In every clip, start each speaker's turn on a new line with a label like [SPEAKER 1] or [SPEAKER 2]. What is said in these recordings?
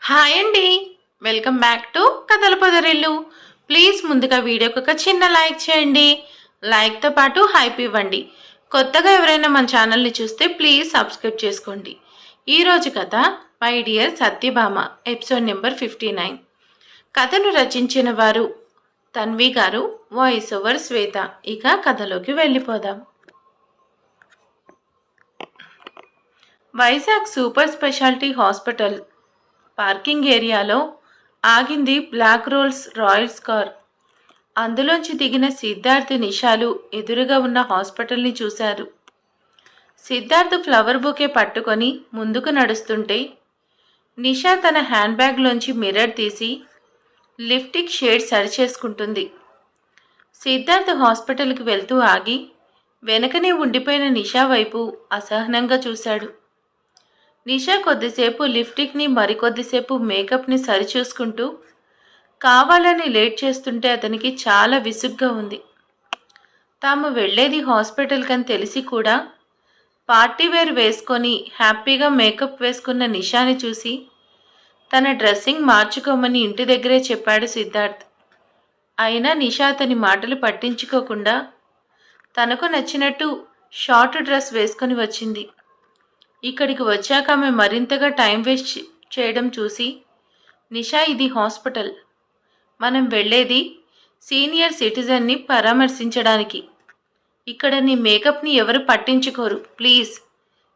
[SPEAKER 1] Hi అండి. Welcome back to కథల పొదరిల్లు. Please ముందుగా వీడియోకి ఒక చిన్న లైక్ చేయండి. లైక్తో పాటు హైప్ ఇవ్వండి. కొత్తగా ఎవరైనా మన ఛానల్ని చూస్తే ప్లీజ్ సబ్స్క్రైబ్ చేసుకోండి. ఈరోజు కథ my dear Satyabhama, episode number 59. కథను రచించిన వారు తన్వి గారు, వాయిస్ ఓవర్ శ్వేత. ఇక కథలోకి వెళ్ళిపోదాం. Vizag super speciality hospital parking ఏరియాలో ఆగింది బ్లాక్ రోల్స్ రాయల్స్ కార్. అందులోంచి దిగిన సిద్ధార్థ్, నిషాలు ఎదురుగా ఉన్న హాస్పిటల్ని చూశారు. సిద్ధార్థ్ ఫ్లవర్ బొకే పట్టుకొని ముందుకు నడుస్తుంటే నిషా తన హ్యాండ్ బ్యాగ్లోంచి మిర్రర్ తీసి లిప్స్టిక్ షేడ్ సరిచేసుకుంటుంది. సిద్ధార్థ్ హాస్పిటల్కి వెళ్తూ ఆగి వెనకనే ఉండిపోయిన నిషా వైపు అసహనంగా చూశాడు. నిషా కొద్దిసేపు లిప్స్టిక్ని, మరికొద్దిసేపు మేకప్ని సరిచూసుకుంటూ కావాలని లేట్ చేస్తుంటే అతనికి చాలా విసుగ్గా ఉంది. తాము వెళ్లేది హాస్పిటల్కి అని తెలిసి కూడా పార్టీ వేర్ వేసుకొని హ్యాపీగా మేకప్ వేసుకున్న నిషాని చూసి తన డ్రెస్సింగ్ మార్చుకోమని ఇంటి దగ్గరే చెప్పాడు సిద్ధార్థ్. అయినా నిషా అతని మాటలు పట్టించుకోకుండా తనకు నచ్చినట్టు షార్ట్ డ్రెస్ వేసుకొని వచ్చింది. ఇక్కడికి వచ్చాక ఆమె మరింతగా టైం వేస్ట్ చేయడం చూసి, నిషా, ఇది హాస్పిటల్, మనం వెళ్ళేది సీనియర్ సిటిజన్ని పరామర్శించడానికి. ఇక్కడ నీ మేకప్ని ఎవరు పట్టించుకోరు, ప్లీజ్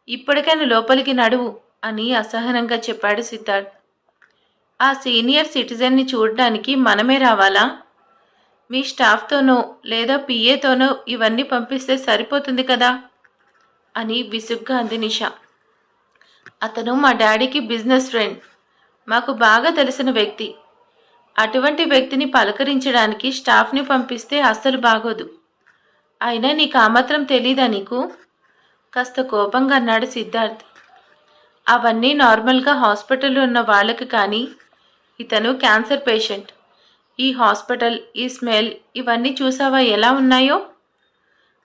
[SPEAKER 1] ఇప్పటికైనా లోపలికి నడువు అని అసహనంగా చెప్పాడు సిద్ధార్థ్. ఆ సీనియర్ సిటిజన్ని చూడడానికి మనమే రావాలా? మీ స్టాఫ్తోనో లేదా పిఏతోనో ఇవన్నీ పంపిస్తే సరిపోతుంది కదా అని విసుగ్గా అంది నిషా. అతను మా డాడీకి బిజినెస్ ఫ్రెండ్, మాకు బాగా తెలిసిన వ్యక్తి. అటువంటి వ్యక్తిని పలకరించడానికి స్టాఫ్ని పంపిస్తే అస్సలు బాగోదు. అయినా నీకు ఆ మాత్రం తెలీదా నీకు? కాస్త కోపంగా అన్నాడు సిద్ధార్థ్. అవన్నీ నార్మల్గా హాస్పిటల్లో ఉన్న వాళ్ళకి, కానీ ఇతను క్యాన్సర్ పేషెంట్. ఈ హాస్పిటల్, ఈ స్మెల్, ఇవన్నీ చూసావా ఎలా ఉన్నాయో?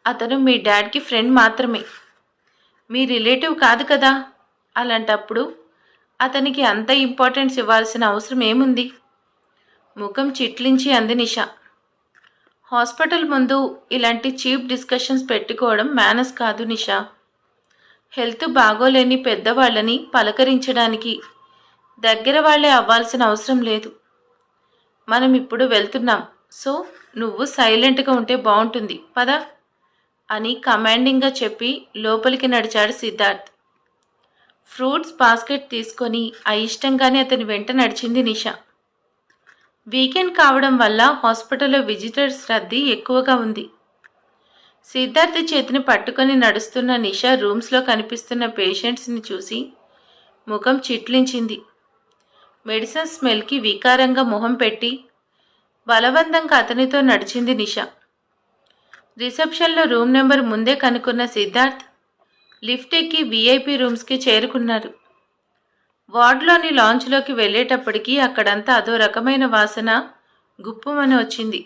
[SPEAKER 1] అతను మీ డాడ్కి ఫ్రెండ్ మాత్రమే, మీ రిలేటివ్ కాదు కదా. అలాంటప్పుడు అతనికి అంత ఇంపార్టెన్స్ ఇవ్వాల్సిన అవసరం ఏముంది? ముఖం చిట్లించి అంది నిషా. హాస్పిటల్ ముందు ఇలాంటి చీప్ డిస్కషన్స్ పెట్టుకోవడం మేనస్ కాదు నిషా. హెల్త్ బాగోలేని పెద్దవాళ్ళని పలకరించడానికి దగ్గర వాళ్ళే అవ్వాల్సిన అవసరం లేదు. మనం ఇప్పుడు వెళ్తున్నాం, సో నువ్వు సైలెంట్గా ఉంటే బాగుంటుంది, పద అని కమాండింగ్గా చెప్పి లోపలికి నడిచాడు సిద్ధార్థ్. ఫ్రూట్స్ బాస్కెట్ తీసుకొని అయిష్టంగానే అతని వెంట నడిచింది నిషా. వీకెండ్ కావడం వల్ల హాస్పిటల్లో విజిటర్స్ రద్దీ ఎక్కువగా ఉంది. సిద్ధార్థ్ చేతిని పట్టుకొని నడుస్తున్న నిషా రూమ్స్లో కనిపిస్తున్న పేషెంట్స్ని చూసి ముఖం చిట్లించింది. మెడిసిన్ స్మెల్కి వికారంగా మొహం పెట్టి బలవంతంగా అతనితో నడిచింది నిషా. రిసెప్షన్లో రూమ్ నెంబర్ ముందే కనుక్కున్న సిద్ధార్థ్ లిఫ్ట్ ఎక్కి వీఐపీ రూమ్స్కి చేరుకున్నారు. వార్డులోని లాంచ్లోకి వెళ్ళేటప్పటికీ అక్కడంతా అదో రకమైన వాసన గుప్పుమని వచ్చింది.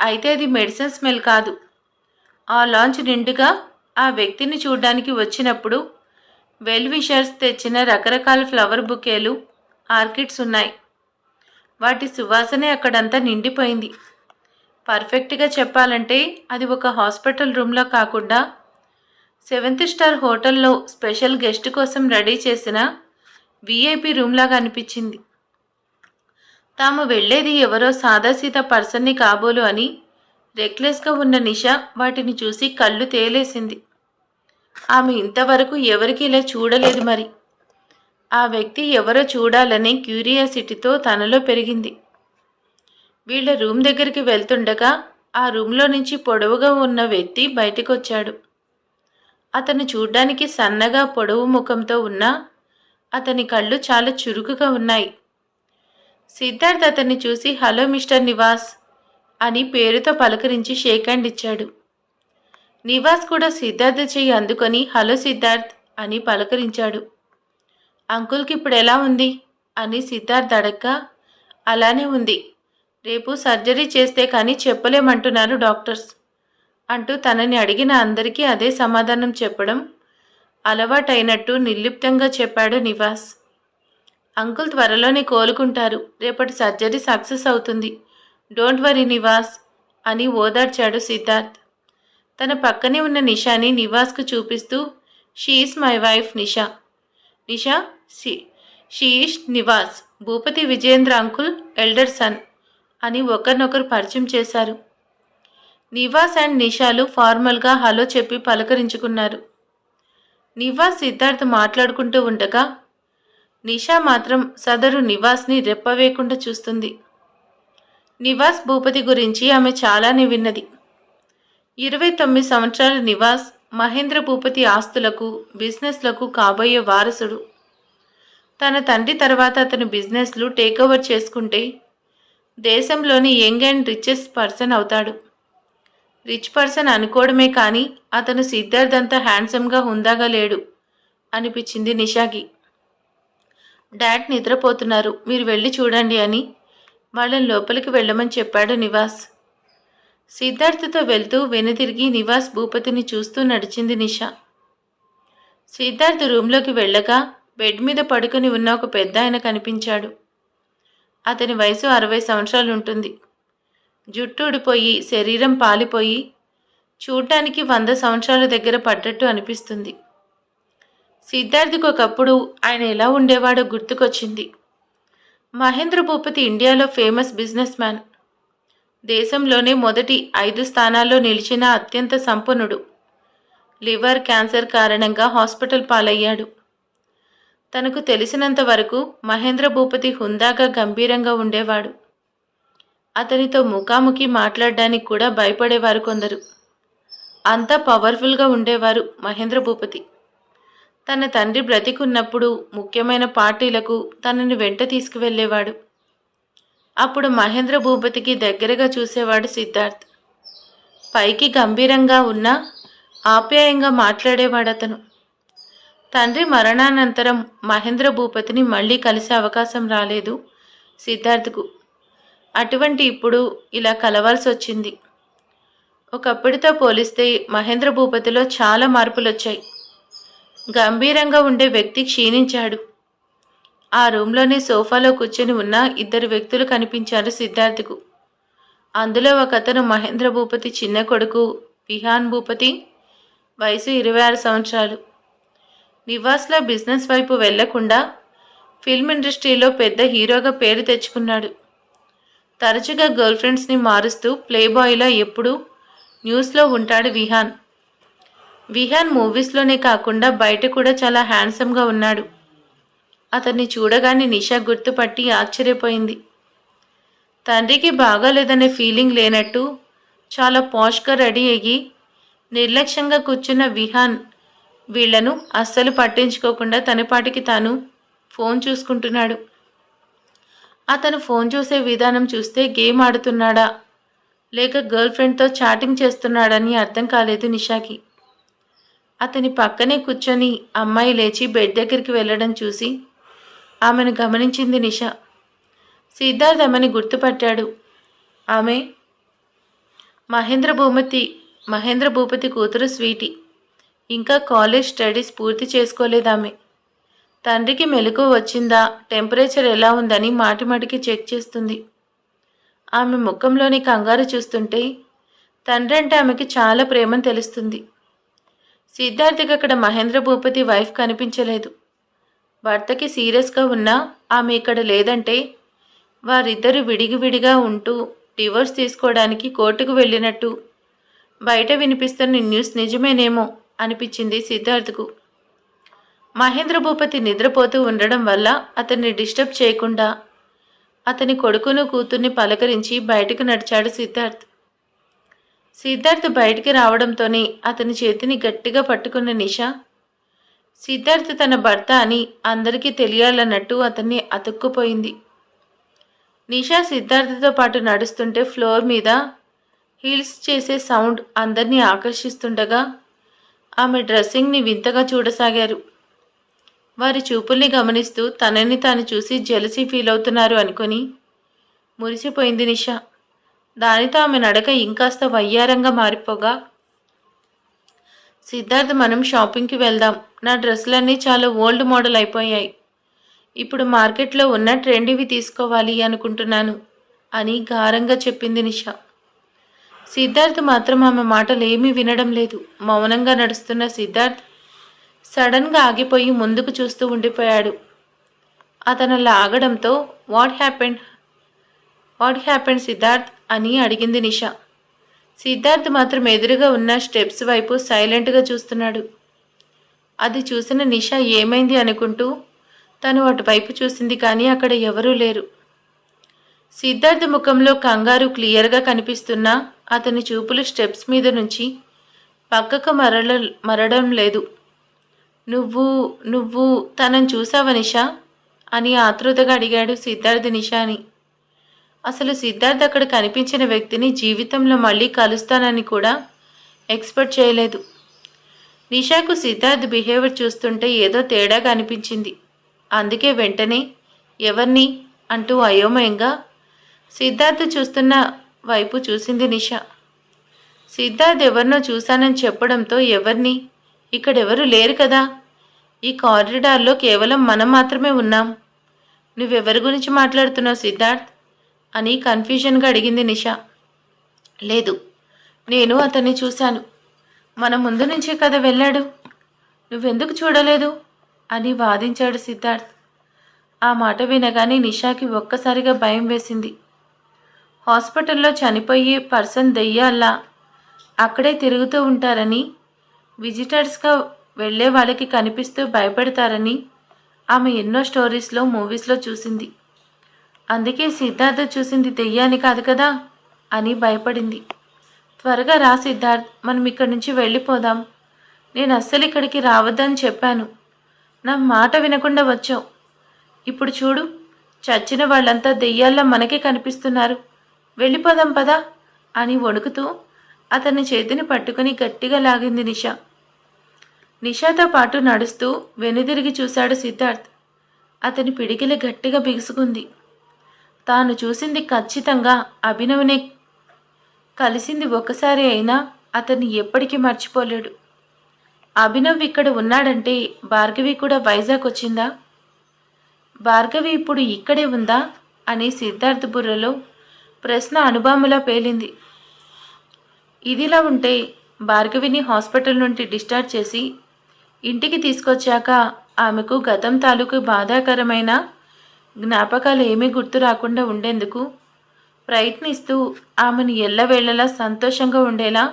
[SPEAKER 1] అయితే అది మెడిసిన్ స్మెల్ కాదు. ఆ లాంచ్ నిండుగా ఆ వ్యక్తిని చూడ్డానికి వచ్చినప్పుడు వెల్ విషర్స్ తెచ్చిన రకరకాల ఫ్లవర్ బుకేలు, ఆర్కిడ్స్ ఉన్నాయి. వాటి సువాసనే అక్కడంతా నిండిపోయింది. పర్ఫెక్ట్గా చెప్పాలంటే అది ఒక హాస్పిటల్ రూమ్లో కాకుండా 7th స్టార్ హోటల్లో స్పెషల్ గెస్ట్ కోసం రెడీ చేసిన వీఐపీ రూమ్లాగా అనిపించింది. తాము వెళ్ళేది ఎవరో సాదాసీదా పర్సన్ని కాబోలు అని రెక్లెస్గా ఉన్న నిషా వాటిని చూసి కళ్ళు తేలేసింది. ఆమె ఇంతవరకు ఎవరికి ఇలా చూడలేదు. మరి ఆ వ్యక్తి ఎవరో చూడాలనే క్యూరియాసిటీతో తనలో పెరిగింది. వీళ్ళ రూమ్ దగ్గరికి వెళ్తుండగా ఆ రూమ్లో నుంచి పొడవుగా ఉన్న వ్యక్తి బయటకు వచ్చాడు. అతను చూడ్డానికి సన్నగా పొడవు ముఖంతో ఉన్నా అతని కళ్ళు చాలా చురుకుగా ఉన్నాయి. సిద్ధార్థ్ అతన్ని చూసి హలో మిస్టర్ నివాస్ అని పేరుతో పలకరించి షేక్ హ్యాండ్ ఇచ్చాడు. నివాస్ కూడా సిద్ధార్థ్ చెయ్యి అందుకొని హలో సిద్ధార్థ్ అని పలకరించాడు. అంకుల్కి ఇప్పుడు ఎలా ఉంది అని సిద్ధార్థ్ అడగ్గా, అలానే ఉంది, రేపు సర్జరీ చేస్తే కానీ చెప్పలేమంటున్నారు డాక్టర్స్ అంటూ తనని అడిగిన అందరికీ అదే సమాధానం చెప్పడం అలవాటైనట్టు నిర్లిప్తంగా చెప్పాడు నివాస్. అంకుల్ త్వరలోనే కోలుకుంటారు. రేపటి సర్జరీ సక్సెస్ అవుతుంది. డోంట్ వరీ నివాస్ అని ఓదార్చాడు సిద్ధార్థ్. తన పక్కనే ఉన్న నిషాని నివాస్కు చూపిస్తూ she is my wife Nisha. Nisha she is Nivas, Bhupathi Vijayendra uncle elder son అని ఒకరినొకరు పరిచయం చేశారు. నివాస్ అండ్ నిషాలు ఫార్మల్గా హలో చెప్పి పలకరించుకున్నారు. నివాస్ సిద్ధార్థ్ మాట్లాడుకుంటూ ఉండగా నిషా మాత్రం సదరు నివాస్ని రెప్పవేయకుండా చూస్తుంది. నివాస్ భూపతి గురించి ఆమె చాలానే విన్నది. 29 సంవత్సరాల నివాస్ మహేంద్ర భూపతి ఆస్తులకు, బిజినెస్లకు కాబోయే వారసుడు. తన తండ్రి తర్వాత అతను బిజినెస్లు టేకోవర్ చేసుకుంటే దేశంలోని యంగ్ అండ్ రిచెస్ట్ పర్సన్ అవుతాడు. రిచ్ పర్సన్ అనుకోవడమే కానీ అతను సిద్ధార్థ్ అంత హ్యాండ్సమ్గా హుందాగా లేడు అనిపించింది నిషాకి. డాడ్ నిద్రపోతున్నారు, మీరు వెళ్ళి చూడండి అని వాళ్ళని లోపలికి వెళ్ళమని చెప్పాడు నివాస్. సిద్ధార్థ్తో వెళ్తూ వెనుతిరిగి నివాస్ భూపతిని చూస్తూ నడిచింది నిషా. సిద్ధార్థ్ రూంలోకి వెళ్ళగా బెడ్ మీద పడుకుని ఉన్న ఒక పెద్ద ఆయన కనిపించాడు. అతని వయసు 60 సంవత్సరాలు ఉంటుంది. జుట్టు ఊడిపోయి శరీరం పాలిపోయి చూడ్డానికి 100 సంవత్సరాల దగ్గర పడ్డట్టు అనిపిస్తుంది. సిద్ధార్థ్కి ఒకప్పుడు ఆయన ఎలా ఉండేవాడో గుర్తుకొచ్చింది. మహేంద్ర భూపతి ఇండియాలో ఫేమస్ బిజినెస్ మ్యాన్. దేశంలోనే మొదటి 5 స్థానాల్లో నిలిచిన అత్యంత సంపన్నుడు. లివర్ క్యాన్సర్ కారణంగా హాస్పిటల్ పాలయ్యాడు. తనకు తెలిసినంత వరకు మహేంద్ర భూపతి హుందాగా గంభీరంగా ఉండేవాడు. అతనితో ముఖాముఖి మాట్లాడడానికి కూడా భయపడేవారు కొందరు. అంతా పవర్ఫుల్గా ఉండేవారు మహేంద్ర భూపతి. తన తండ్రి బ్రతికున్నప్పుడు ముఖ్యమైన పార్టీలకు తనని వెంట తీసుకువెళ్ళేవాడు. అప్పుడు మహేంద్ర భూపతికి దగ్గరగా చూసేవాడు సిద్ధార్థ్. పైకి గంభీరంగా ఉన్నా ఆప్యాయంగా మాట్లాడేవాడతను. తండ్రి మరణానంతరం మహేంద్ర భూపతిని మళ్ళీ కలిసే అవకాశం రాలేదు సిద్ధార్థ్కు. అటువంటి ఇప్పుడు ఇలా కలవాల్సి వచ్చింది. ఒకప్పటితో పోలిస్తే మహేంద్ర భూపతిలో చాలా మార్పులు వచ్చాయి. గంభీరంగా ఉండే వ్యక్తి క్షీణించాడు. ఆ రూమ్లోని సోఫాలో కూర్చొని ఉన్న 2 వ్యక్తులు కనిపించారు సిద్ధార్థ్కు. అందులో ఒకతను మహేంద్ర భూపతి చిన్న కొడుకు విహాన్ భూపతి, వయసు 26 సంవత్సరాలు. నివాస్లో బిజినెస్ వైపు వెళ్లకుండా ఫిల్మ్ ఇండస్ట్రీలో పెద్ద హీరోగా పేరు తెచ్చుకున్నాడు. తరచుగా గర్ల్ ఫ్రెండ్స్ని మారుస్తూ ప్లేబాయ్లా ఎప్పుడూ న్యూస్లో ఉంటాడు విహాన్. విహాన్ మూవీస్లోనే కాకుండా బయట కూడా చాలా హ్యాండ్సమ్గా ఉన్నాడు. అతన్ని చూడగానే నిషా గుర్తుపట్టి ఆశ్చర్యపోయింది. తండ్రికి బాగాలేదనే ఫీలింగ్ లేనట్టు చాలా పాష్గా రెడీ అయ్యి నిర్లక్ష్యంగా కూర్చున్న విహాన్ వీళ్లను అస్సలు పట్టించుకోకుండా తనపాటికి తాను ఫోన్ చూసుకుంటున్నాడు. అతను ఫోన్ చూసే విధానం చూస్తే గేమ్ ఆడుతున్నాడా లేక గర్ల్ ఫ్రెండ్తో చాటింగ్ చేస్తున్నాడని అర్థం కాలేదు నిషాకి. అతని పక్కనే కూర్చొని అమ్మాయి లేచి బెడ్ దగ్గరికి వెళ్ళడం చూసి ఆమెను గమనించింది నిషా. సిద్ధార్థ్ ఆమెను గుర్తుపట్టాడు. ఆమె మహేంద్ర భూపతి కూతురు స్వీటీ. ఇంకా కాలేజ్ స్టడీస్ పూర్తి చేసుకోలేదామె. తండ్రికి మెలకువ వచ్చిందా, టెంపరేచర్ ఎలా ఉందని మాటిమాటికి చెక్ చేస్తుంది. ఆమె ముఖంలోని కంగారు చూస్తుంటే తండ్రి అంటే ఆమెకి చాలా ప్రేమని తెలుస్తుంది. సిద్ధార్థకి అక్కడ మహేంద్ర భూపతి వైఫ్ కనిపించలేదు. భర్తకి సీరియస్గా ఉన్నా ఆమె ఇక్కడ లేదంటే వారిద్దరూ విడిగివిడిగా ఉంటూ డివోర్స్ తీసుకోవడానికి కోర్టుకు వెళ్ళినట్టు బయట వినిపిస్తున్న న్యూస్ నిజమేనేమో అనిపించింది సిద్ధార్థకు. మహేంద్ర భూపతి నిద్రపోతూ ఉండడం వల్ల అతన్ని డిస్టర్బ్ చేయకుండా అతని కొడుకును కూతుర్ని పలకరించి బయటకు నడిచాడు సిద్ధార్థ్. సిద్ధార్థ్ బయటికి రావడంతోనే అతని చేతిని గట్టిగా పట్టుకున్న నిషా సిద్ధార్థ్ తన భర్త అని అందరికీ తెలియాలన్నట్టు అతన్ని అతుక్కుపోయింది. నిషా సిద్ధార్థతో పాటు నడుస్తుంటే ఫ్లోర్ మీద హీల్స్ చేసే సౌండ్ అందరినీ ఆకర్షిస్తుండగా ఆమె డ్రెస్సింగ్ని వింతగా చూడసాగారు. వారి చూపుల్ని గమనిస్తూ తనని తాను చూసి జెలసీ ఫీల్ అవుతున్నారు అనుకొని మురిసిపోయింది నిషా. దానితో ఆమె నడక ఇంకాస్త వయ్యారంగా మారిపోగా, సిద్ధార్థ్ మనం షాపింగ్కి వెళ్దాం, నా డ్రెస్సులన్నీ చాలా ఓల్డ్ మోడల్ అయిపోయాయి, ఇప్పుడు మార్కెట్లో ఉన్న ట్రెండీవి తీసుకోవాలి అనుకుంటున్నాను అని గారంగా చెప్పింది నిషా. సిద్ధార్థ్ మాత్రం ఆమె మాటలు ఏమీ వినడం లేదు. మౌనంగా నడుస్తున్న సిద్ధార్థ్ సడన్గా ఆగిపోయి ముందుకు చూస్తూ ఉండిపోయాడు. అతను ఆగడంతో వాట్ హ్యాపెండ్ సిద్ధార్థ్ అని అడిగింది నిషా. సిద్ధార్థ్ మాత్రం ఎదురుగా ఉన్న స్టెప్స్ వైపు సైలెంట్గా చూస్తున్నాడు. అది చూసిన నిషా ఏమైంది అనుకుంటూ తను అటువైపు చూసింది, కానీ అక్కడ ఎవరూ లేరు. సిద్ధార్థ్ ముఖంలో కంగారు క్లియర్గా కనిపిస్తున్నా అతని చూపులు స్టెప్స్ మీద నుంచి పక్కకు మరడం లేదు. నువ్వు తనని చూసావా నిషా అని ఆతృతగా అడిగాడు సిద్ధార్థ్ నిషాని. అసలు సిద్ధార్థ్ అక్కడ కనిపించిన వ్యక్తిని జీవితంలో మళ్ళీ కలుస్తానని కూడా ఎక్స్పెక్ట్ చేయలేదు. నిషాకు సిద్ధార్థ్ బిహేవియర్ చూస్తుంటే ఏదో తేడాగా అనిపించింది. అందుకే వెంటనే ఎవరిని అంటూ అయోమయంగా సిద్ధార్థ్ చూస్తున్న వైపు చూసింది నిషా. సిద్ధార్థ్ ఎవరినో చూశానని చెప్పడంతో ఎవరిని? ఇక్కడెవరూ లేరు కదా, ఈ కారిడార్లో కేవలం మనం మాత్రమే ఉన్నాం. నువ్వెవరి గురించి మాట్లాడుతున్నావు సిద్ధార్థ్ అని కన్ఫ్యూజన్గా అడిగింది నిషా. లేదు, నేను అతన్ని చూశాను. మన ముందు నుంచే కదా వెళ్ళాడు. నువ్వెందుకు చూడలేదు అని వాదించాడు సిద్ధార్థ్. ఆ మాట వినగానే నిషాకి ఒక్కసారిగా భయం వేసింది. హాస్పిటల్లో చనిపోయే పర్సన్ దెయ్యాల్లా అక్కడే తిరుగుతూ ఉంటారని, విజిటర్స్గా వెళ్ళే వాళ్ళకి కనిపిస్తూ భయపెడతారని ఆమె ఎన్నో స్టోరీస్లో మూవీస్లో చూసింది. అందుకే సిద్ధార్థ్ చూసింది దెయ్యాన్ని కాదు కదా అని భయపడింది. త్వరగా రా సిద్ధార్థ్, మనం ఇక్కడి నుంచి వెళ్ళిపోదాం. నేను అస్సలు ఇక్కడికి రావద్దని చెప్పాను. నా మాట వినకుండా వచ్చావు. ఇప్పుడు చూడు, చచ్చిన వాళ్ళంతా దెయ్యాల్లా మనకే కనిపిస్తున్నారు. వెళ్ళిపోదాం పదా అని వణుకుతూ అతని చేతిని పట్టుకుని గట్టిగా లాగింది నిషా. నిషాతో పాటు నడుస్తూ వెనుదిరిగి చూశాడు సిద్ధార్థ్. అతని పిడికిలి గట్టిగా బిగుసుకుంది. తాను చూసింది ఖచ్చితంగా అభినవ్నే కలిసింది ఒక్కసారి అయినా అతన్ని ఎప్పటికీ మర్చిపోలేడు. అభినవ్ ఇక్కడ ఉన్నాడంటే భార్గవి కూడా వైజాగ్ వచ్చిందా? భార్గవి ఇప్పుడు ఇక్కడే ఉందా అని సిద్ధార్థ్ బుర్రలో ప్రశ్న అనుబాములా పేలింది. ఇదిలా ఉంటే భార్గవిని హాస్పిటల్ నుండి డిశ్చార్జ్ చేసి ఇంటికి తీసుకొచ్చాక ఆమెకు గతం తాలూకు బాధాకరమైన జ్ఞాపకాలు ఏమీ గుర్తు రాకుండా ఉండేందుకు ప్రయత్నిస్తూ ఆమెను ఎల్లవేళలా సంతోషంగా ఉండేలా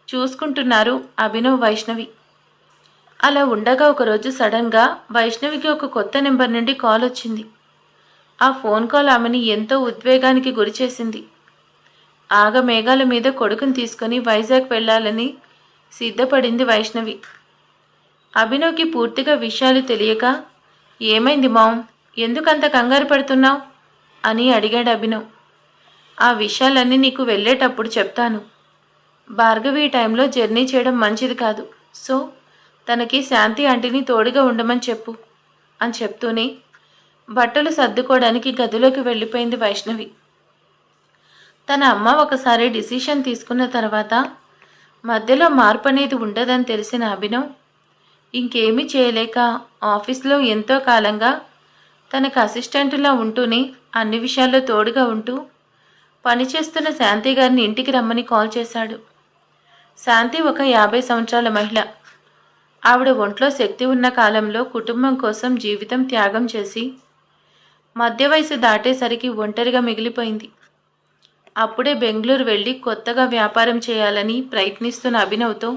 [SPEAKER 1] చూసుకుంటున్నారు అభినవ్ వైష్ణవి. అలా ఉండగా ఒకరోజు సడన్గా వైష్ణవికి ఒక కొత్త నెంబర్ నుండి కాల్ వచ్చింది. ఆ ఫోన్ కాల్ ఆమెని ఎంతో ఉద్వేగానికి గురిచేసింది. ఆగమేఘాల మీద కొడుకుని తీసుకొని వైజాగ్ వెళ్ళాలని సిద్ధపడింది వైష్ణవి. అభినవ్కి పూర్తిగా విషయాలు తెలియక, ఏమైంది మామ్, ఎందుకంత కంగారు పడుతున్నావు అని అడిగాడు అభినవ్. ఆ విషయాలన్నీ నీకు వెళ్ళేటప్పుడు చెప్తాను. భార్గవి టైంలో జర్నీ చేయడం మంచిది కాదు. సో తనకి శాంతి ఆంటీని తోడుగా ఉండమని చెప్పు అని చెప్తూనే బట్టలు సర్దుకోవడానికి గదిలోకి వెళ్ళిపోయింది వైష్ణవి. తన అమ్మ ఒకసారి డిసిషన్ తీసుకున్న తర్వాత మధ్యలో మార్పు అనేది ఉండదని తెలిసిన అభినవ్ ఇంకేమీ చేయలేక ఆఫీస్లో ఎంతో కాలంగా తనకు అసిస్టెంటులా ఉంటూనే అన్ని విషయాల్లో తోడుగా ఉంటూ పనిచేస్తున్న శాంతి గారిని ఇంటికి రమ్మని కాల్ చేశాడు. శాంతి ఒక 50 సంవత్సరాల మహిళ. ఆవిడ ఒంట్లో శక్తి ఉన్న కాలంలో కుటుంబం కోసం జీవితం త్యాగం చేసి మధ్య వయసు దాటేసరికి ఒంటరిగా మిగిలిపోయింది. అప్పుడే బెంగళూరు వెళ్ళి కొత్తగా వ్యాపారం చేయాలని ప్రయత్నిస్తున్న అభినవ్తో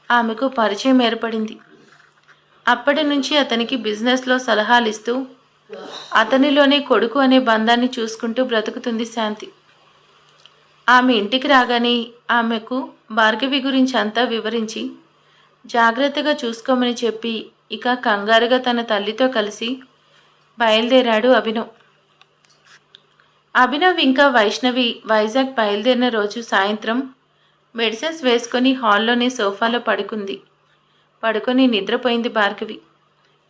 [SPEAKER 1] ఆమెకు పరిచయం ఏర్పడింది. అప్పటి నుంచి అతనికి బిజినెస్లో సలహాలు ఇస్తూ అతనిలోనే కొడుకు అనే బంధాన్ని చూసుకుంటూ బ్రతుకుతుంది శాంతి. ఆమె ఇంటికి రాగానే ఆమెకు భార్గవి గురించి అంతా వివరించి జాగ్రత్తగా చూసుకోమని చెప్పి ఇక కంగారుగా తన తల్లితో కలిసి బయలుదేరాడు అభినవ్. అభినవ్ ఇంకా వైష్ణవి వైజాగ్ బయలుదేరిన రోజు సాయంత్రం మెడిసిన్స్ వేసుకొని హాల్లోనే సోఫాలో పడుకొని నిద్రపోయింది భార్గవి.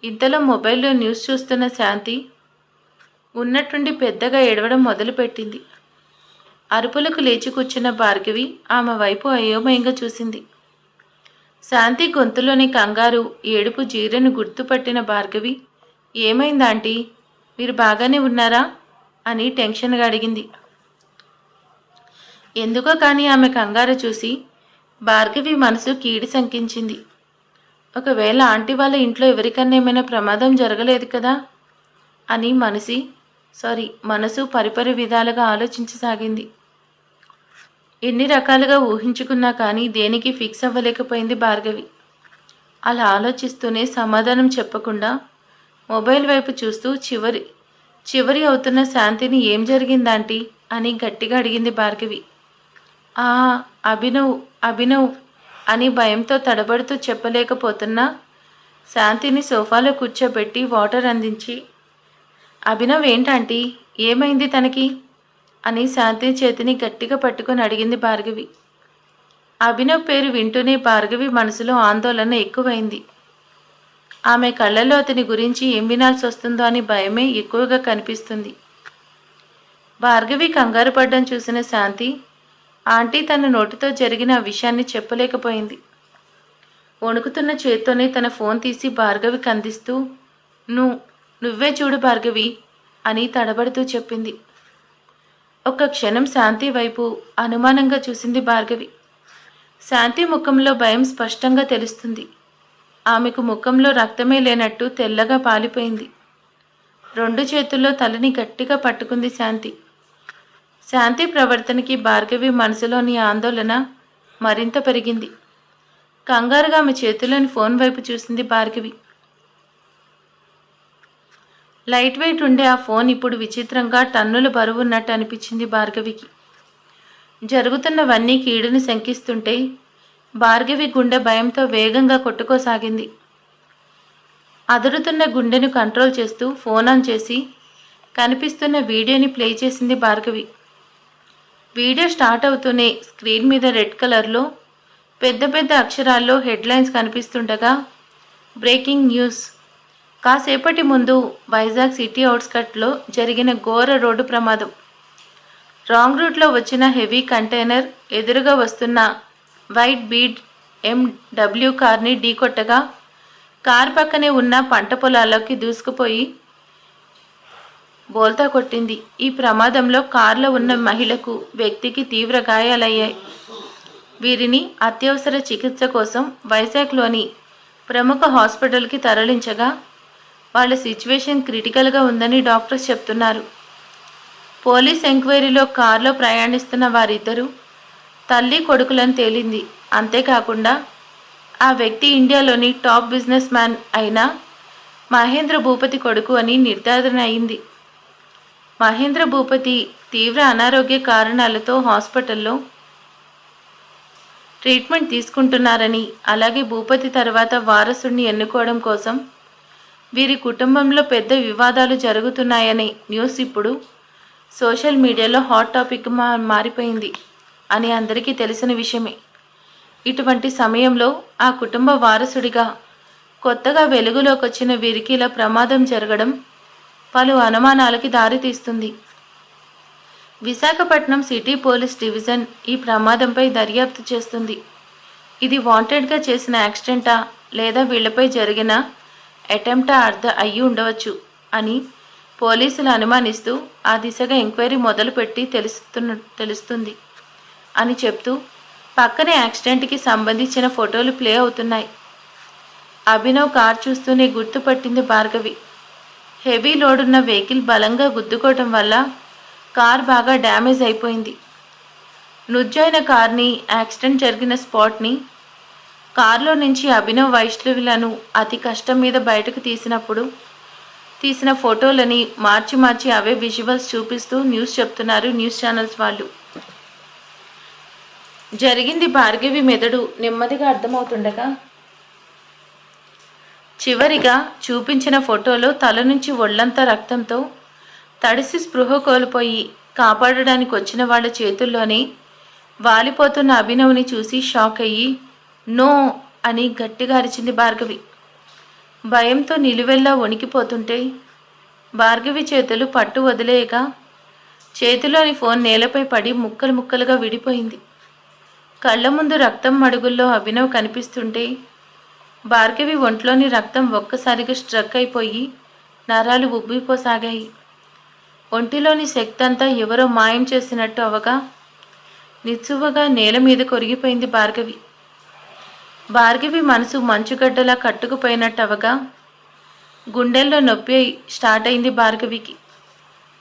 [SPEAKER 1] ఇంతలో మొబైల్లో న్యూస్ చూస్తున్న శాంతి ఉన్నట్టుండి పెద్దగా ఏడవడం మొదలుపెట్టింది. అరుపులకు లేచి కూర్చున్న భార్గవి ఆమె వైపు అయోమయంగా చూసింది. శాంతి గొంతులోని కంగారు, ఏడుపు జీరను గుర్తుపట్టిన భార్గవి ఏమైంది ఆంటీ, మీరు బాగానే ఉన్నారా అని టెన్షన్గా అడిగింది. ఎందుకో కానీ ఆమె కంగారు చూసి భార్గవి మనసు కీడి శంకించింది. ఒకవేళ ఆంటీ వాళ్ళ ఇంట్లో ఎవరికన్నా ఏమైనా ప్రమాదం జరగలేదు కదా అని మనసు పరిపరి విధాలుగా ఆలోచించసాగింది. ఎన్ని రకాలుగా ఊహించుకున్నా కానీ దేనికి ఫిక్స్ అవ్వలేకపోయింది భార్గవి. అలా ఆలోచిస్తూనే సమాధానం చెప్పకుండా మొబైల్ వైపు చూస్తూ చివరి అవుతున్న శాంతిని ఏం జరిగిందాంటీ అని గట్టిగా అడిగింది భార్గవి. అభినవ్ అని భయంతో తడబడుతూ చెప్పలేకపోతున్నా శాంతిని సోఫాలో కూర్చోబెట్టి వాటర్ అందించి, అభినవ్ ఏంటంటీ, ఏమైంది తనకి అని శాంతి చేతిని గట్టిగా పట్టుకొని అడిగింది భార్గవి. అభినవ్ పేరు వింటూనే భార్గవి మనసులో ఆందోళన ఎక్కువైంది. ఆమె కళ్ళలో అతని గురించి ఏం వినాల్సి వస్తుందో అని భయమే ఎక్కువగా కనిపిస్తుంది. భార్గవి కంగారు పడ్డం చూసిన శాంతి ఆంటీ తన నోటితో జరిగిన ఆ విషయాన్ని చెప్పలేకపోయింది. వణుకుతున్న చేత్తోనే తన ఫోన్ తీసి భార్గవికి అందిస్తూ, నువ్వే చూడు భార్గవి అని తడబడుతూ చెప్పింది. ఒక్క క్షణం శాంతి వైపు అనుమానంగా చూసింది భార్గవి. శాంతి ముఖంలో భయం స్పష్టంగా తెలుస్తుంది. ఆమెకు ముఖంలో రక్తమే లేనట్టు తెల్లగా పాలిపోయింది. 2 చేతుల్లో తలని గట్టిగా పట్టుకుంది శాంతి. శాంతి ప్రవర్తనకి భార్గవి మనసులోని ఆందోళన మరింత పెరిగింది. కంగారుగా ఆమె చేతిలోని ఫోన్ వైపు చూసింది భార్గవి. లైట్ వెయిట్ ఉండే ఆ ఫోన్ ఇప్పుడు విచిత్రంగా టన్నుల బరువున్నట్టు అనిపించింది భార్గవికి. జరుగుతున్నవన్నీ కీడును శంకిస్తుంటే భార్గవి గుండె భయంతో వేగంగా కొట్టుకోసాగింది. అదురుతున్న గుండెను కంట్రోల్ చేస్తూ ఫోన్ ఆన్ చేసి కనిపిస్తున్న వీడియోని ప్లే చేసింది భార్గవి. వీడియో స్టార్ట్ అవుతూనే స్క్రీన్ మీద రెడ్ కలర్లో పెద్ద పెద్ద అక్షరాల్లో హెడ్లైన్స్ కనిపిస్తుండగా, బ్రేకింగ్ న్యూస్, కాసేపటి ముందు వైజాగ్ సిటీ అవుట్స్కట్లో జరిగిన ఘోర రోడ్డు ప్రమాదం. రాంగ్ రూట్లో వచ్చిన హెవీ కంటైనర్ ఎదురుగా వస్తున్న వైట్ బీడ్ MW కార్ని ఢీకొట్టగా కార్ పక్కనే ఉన్న పంట పొలాల్లోకి దూసుకుపోయి బోల్తా కొట్టింది. ఈ ప్రమాదంలో కారులో ఉన్న వ్యక్తికి తీవ్ర గాయాలయ్యాయి. వీరిని అత్యవసర చికిత్స కోసం వైజాగ్లోని ప్రముఖ హాస్పిటల్కి తరలించగా వాళ్ళ సిచ్యువేషన్ క్రిటికల్గా ఉందని డాక్టర్స్ చెప్తున్నారు. పోలీస్ ఎంక్వైరీలో కారులో ప్రయాణిస్తున్న వారిద్దరూ తల్లి కొడుకులని తేలింది. అంతేకాకుండా ఆ వ్యక్తి ఇండియాలోని టాప్ బిజినెస్ మ్యాన్ అయిన మహేంద్ర భూపతి కొడుకు అని నిర్ధారణ అయింది. మహేంద్ర భూపతి తీవ్ర అనారోగ్య కారణాలతో హాస్పిటల్లో ట్రీట్మెంట్ తీసుకుంటున్నారని, అలాగే భూపతి తర్వాత వారసుడిని ఎన్నుకోవడం కోసం వీరి కుటుంబంలో పెద్ద వివాదాలు జరుగుతున్నాయనే న్యూస్ ఇప్పుడు సోషల్ మీడియాలో హాట్ టాపిక్ మారిపోయింది అని అందరికీ తెలిసిన విషయమే. ఇటువంటి సమయంలో ఆ కుటుంబ వారసుడిగా కొత్తగా వెలుగులోకి వచ్చిన వీరికి ఇలా ప్రమాదం జరగడం పలు అనుమానాలకి దారితీస్తుంది. విశాఖపట్నం సిటీ పోలీస్ డివిజన్ ఈ ప్రమాదంపై దర్యాప్తు చేస్తుంది. ఇది వాంటెడ్గా చేసిన యాక్సిడెంటా లేదా వీళ్లపై జరిగిన అటెంప్టా అయ్యి ఉండవచ్చు అని పోలీసులు అనుమానిస్తూ ఆ దిశగా ఎంక్వైరీ మొదలుపెట్టి తెలుస్తుంది అని చెప్తూ పక్కనే యాక్సిడెంట్కి సంబంధించిన ఫోటోలు ప్లే అవుతున్నాయి. అభినవ్ కార్ చూస్తూనే గుర్తుపట్టింది భార్గవి. హెవీ లోడ్ ఉన్న వెహికల్ బలంగా గుద్దుకోవటం వల్ల కార్ బాగా డ్యామేజ్ అయిపోయింది. నుజ్జైన కార్ని, యాక్సిడెంట్ జరిగిన స్పాట్ని, కారులో నుంచి అభినవ్ వైష్ణవిలను అతి కష్టం మీద బయటకు తీసిన ఫోటోలని మార్చి అవే విజువల్స్ చూపిస్తూ న్యూస్ చెప్తున్నారు న్యూస్ ఛానల్స్ వాళ్ళు. జరిగింది భార్గవి మెదడు నెమ్మదిగా అర్థమవుతుండగా చివరిగా చూపించిన ఫోటోలో తల నుంచి ఒళ్ళంతా రక్తంతో తడిసి స్పృహ కోల్పోయి కాపాడడానికి వచ్చిన వాళ్ళ చేతుల్లోనే వాలిపోతున్న అభినవ్ని చూసి షాక్ అయ్యి నో అని గట్టిగా అరిచింది భార్గవి. భయంతో నిలువెల్లా వణికిపోతుంటే భార్గవి చేతులు పట్టు వదిలేయగా చేతిలోని ఫోన్ నేలపై పడి ముక్కలు ముక్కలుగా విడిపోయింది. కళ్ళ ముందు రక్తం మడుగుల్లో అభినవ్ కనిపిస్తుంటే భార్గవి ఒంట్లోని రక్తం ఒక్కసారిగా స్ట్రక్ అయిపోయి నరాలు ఉబ్బిపోసాగాయి. ఒంటిలోని శక్తి అంతా ఎవరో మాయం చేసినట్టు అవగా నిస్సువగా నేల మీద కొరిగిపోయింది భార్గవి. భార్గవి మనసు మంచుగడ్డలా కట్టుకుపోయినట్టు అవగా గుండెల్లో నొప్పి స్టార్ట్ అయింది భార్గవికి.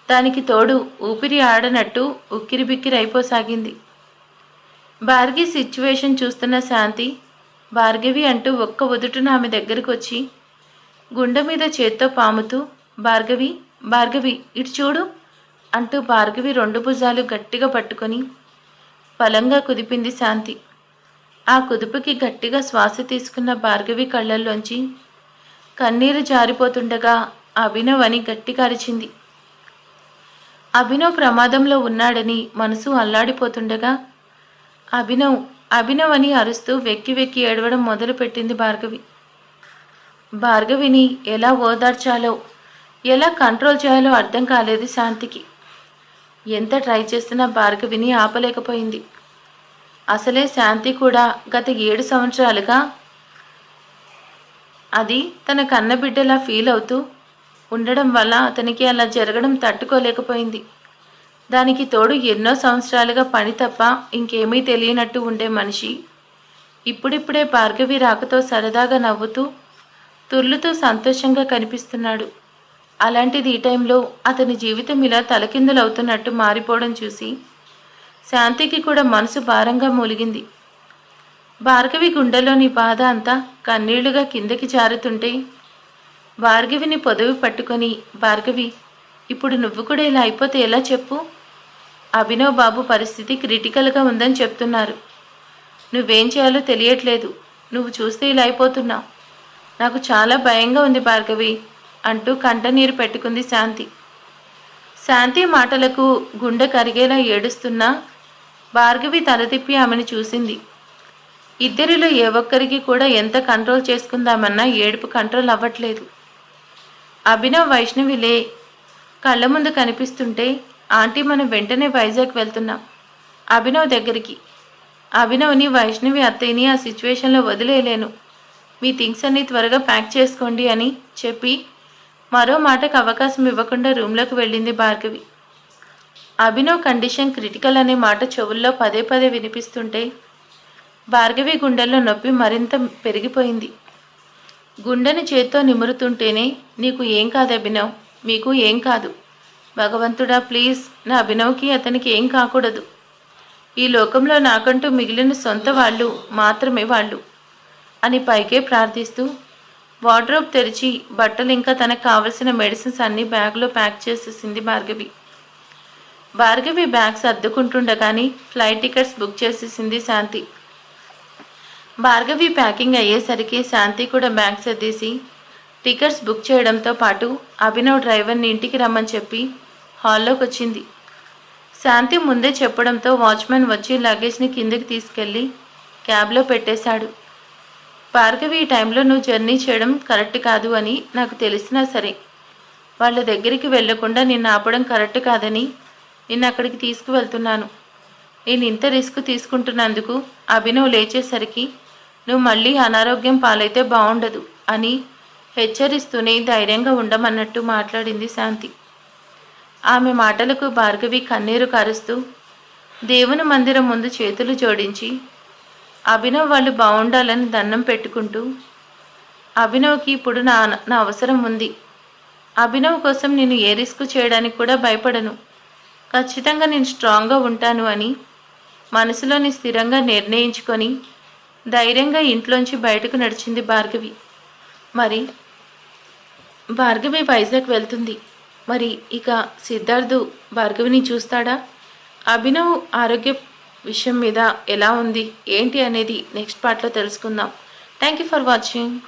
[SPEAKER 1] దానికి తోడు ఊపిరి ఆడనట్టు ఉక్కిరిబిక్కిరి అయిపోసాగింది. భార్గవి సిచ్యువేషన్ చూస్తున్న శాంతి భార్గవి అంటూ ఒక్క ఉదుటున ఆమె దగ్గరకు వచ్చి గుండె మీద చేత్తో పాముతూ భార్గవి భార్గవి ఇటు చూడు అంటూ భార్గవి 2 భుజాలు గట్టిగా పట్టుకొని బలంగా కుదిపింది శాంతి. ఆ కుదుపుకి గట్టిగా శ్వాస తీసుకున్న భార్గవి కళ్ళల్లోంచి కన్నీరు జారిపోతుండగా అభినవ్ అని గట్టిగా అరిచింది. అభినవ్ ప్రమాదంలో ఉన్నాడని మనసు అల్లాడిపోతుండగా అభినవ్ అభినవ్ అని అరుస్తూ వెక్కి వెక్కి ఏడవడం మొదలుపెట్టింది భార్గవి. భార్గవిని ఎలా ఓదార్చాలో, ఎలా కంట్రోల్ చేయాలో అర్థం కాలేదు శాంతికి. ఎంత ట్రై చేసినా భార్గవిని ఆపలేకపోయింది. అసలే శాంతి కూడా గత 7 సంవత్సరాలుగా అది తన కన్నబిడ్డలా ఫీల్ అవుతూ ఉండడం వల్ల అతనికి అలా జరగడం తట్టుకోలేకపోయింది. దానికి తోడు ఎన్నో సంవత్సరాలుగా పని తప్ప ఇంకేమీ తెలియనట్టు ఉండే మనిషి ఇప్పుడిప్పుడే భార్గవి రాకతో సరదాగా నవ్వుతూ తుర్లుతూ సంతోషంగా కనిపిస్తున్నాడు. అలాంటిది ఈ టైంలో అతని జీవితం ఇలా తలకిందులవుతున్నట్టు మారిపోవడం చూసి శాంతికి కూడా మనసు భారంగా మూలిగింది. భార్గవి గుండెలోని బాధ అంతా కన్నీళ్లుగా కిందకి జారుతుంటే భార్గవిని పొదవి పట్టుకొని భార్గవి ఇప్పుడు నువ్వు కూడా ఇలా అయిపోతే ఎలా చెప్పు? అభినవ్ బాబు పరిస్థితి క్రిటికల్గా ఉందని చెప్తున్నారు. నువ్వేం చేయాలో తెలియట్లేదు. నువ్వు చూస్తే ఇలా అయిపోతున్నావు. నాకు చాలా భయంగా ఉంది భార్గవి అంటూ కంటనీరు పెట్టుకుంది శాంతి. శాంతి మాటలకు గుండె కరిగేలా ఏడుస్తున్నా భార్గవి తల తిప్పి ఆమెను చూసింది. ఇద్దరిలో ఏ ఒక్కరికి కూడా ఎంత కంట్రోల్ చేసుకుందామన్నా ఏడుపు కంట్రోల్ అవ్వట్లేదు. అభినవ్ వైష్ణవిలే కళ్ళ ముందు కనిపిస్తుంటే ఆంటీ మనం వెంటనే వైజాగ్ వెళ్తున్నాం అభినవ్ దగ్గరికి. అభినవ్ని వైష్ణవి అత్తయ్యని ఆ సిచ్యువేషన్లో వదిలేయలేను. మీ థింగ్స్ అన్నీ త్వరగా ప్యాక్ చేసుకోండి అని చెప్పి మరో మాటకు అవకాశం ఇవ్వకుండా రూమ్లోకి వెళ్ళింది భార్గవి. అభినవ్ కండిషన్ క్రిటికల్ అనే మాట చెవుల్లో పదే పదే వినిపిస్తుంటే భార్గవి గుండెల్లో నొప్పి మరింత పెరిగిపోయింది. గుండెని చేత్తో నిమురుతుంటేనే నీకు ఏం కాదు అభినవ్, మీకు ఏం కాదు. భగవంతుడా ప్లీజ్ నా అభినవ్కి అతనికి ఏం కాకూడదు. ఈ లోకంలో నాకంటూ మిగిలిన సొంత వాళ్ళు మాత్రమే వాళ్ళు అని పైకే ప్రార్థిస్తూ వార్డ్రోబ్ తెరిచి బట్టలు ఇంకా తనకు కావలసిన మెడిసిన్స్ అన్నీ బ్యాగ్లో ప్యాక్ చేసేసింది భార్గవి. భార్గవి బ్యాగ్ సర్దుకుంటుండగానే ఫ్లైట్ టికెట్స్ బుక్ చేసేసింది శాంతి. భార్గవి ప్యాకింగ్ అయ్యేసరికి శాంతి కూడా బ్యాగ్ సర్దేసి టికెట్స్ బుక్ చేయడంతో పాటు అభినవ్ డ్రైవర్ని ఇంటికి రమ్మని చెప్పి హాల్లోకి వచ్చింది. శాంతి ముందే చెప్పడంతో వాచ్మెన్ వచ్చి లగేజ్ని కిందకి తీసుకెళ్ళి క్యాబ్లో పెట్టేశాడు. భార్గవి ఈ టైంలో నువ్వు జర్నీ చేయడం కరెక్ట్ కాదు అని నాకు తెలిసినా సరే వాళ్ళ దగ్గరికి వెళ్లకుండా నిన్ను ఆపడం కరెక్ట్ కాదని నిన్ను అక్కడికి తీసుకువెళ్తున్నాను. నేను ఇంత రిస్క్ తీసుకుంటున్నందుకు అభినవ్ లేచేసరికి నువ్వు మళ్ళీ అనారోగ్యం పాలైతే బాగుండదు అని హెచ్చరిస్తూనే ధైర్యంగా ఉండమన్నట్టు మాట్లాడింది శాంతి. ఆమె మాటలకు భార్గవి కన్నీరు కారుస్తూ దేవుని మందిరం ముందు చేతులు జోడించి అభినవ్ వాళ్ళు బాగుండాలని దండం పెట్టుకుంటూ అభినవ్కి ఇప్పుడు నా అవసరం ఉంది. అభినవ్ కోసం నేను ఏ రిస్క్ చేయడానికి కూడా భయపడను. ఖచ్చితంగా నేను స్ట్రాంగ్గా ఉంటాను అని మనసులోని స్థిరంగా నిర్ణయించుకొని ధైర్యంగా ఇంట్లోంచి బయటకు నడిచింది భార్గవి. మరి భార్గవి వైజాగ్ వెళ్తుంది. మరి ఇక సిద్ధార్థు భార్గవిని చూస్తాడా? అభినవ్ ఆరోగ్య విషయం మీద ఎలా ఉంది ఏంటి అనేది నెక్స్ట్ పార్ట్లో తెలుసుకుందాం. Thank you for watching.